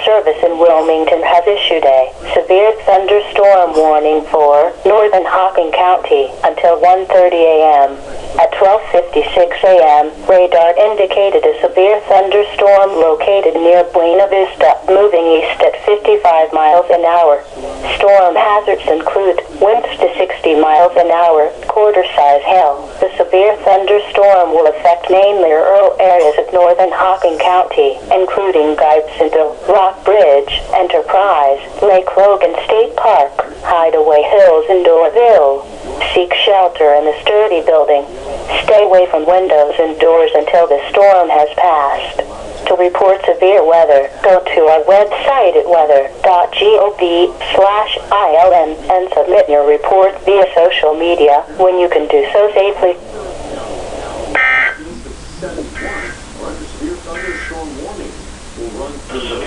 Service in Wilmington has issued a severe thunderstorm warning for northern Hocking County until 1:30 a.m. At 12:56 a.m., radar indicated a severe thunderstorm located near Buena Vista, moving east at 55 miles an hour. Storm hazards include winds to 60 miles an hour, quarter-size hail. The severe thunderstorm will affect mainly rural areas of northern Hocking County, including Gibsonville, Rock Bridge, Enterprise, Lake Logan State Park, Hideaway Hills, and Doraville. Seek shelter in a sturdy building. Stay away from windows and doors until the storm has passed. To report severe weather, go to our website at weather.gov/ILN and submit your report via social media when you can do so safely. Severe thunderstorm warning will run through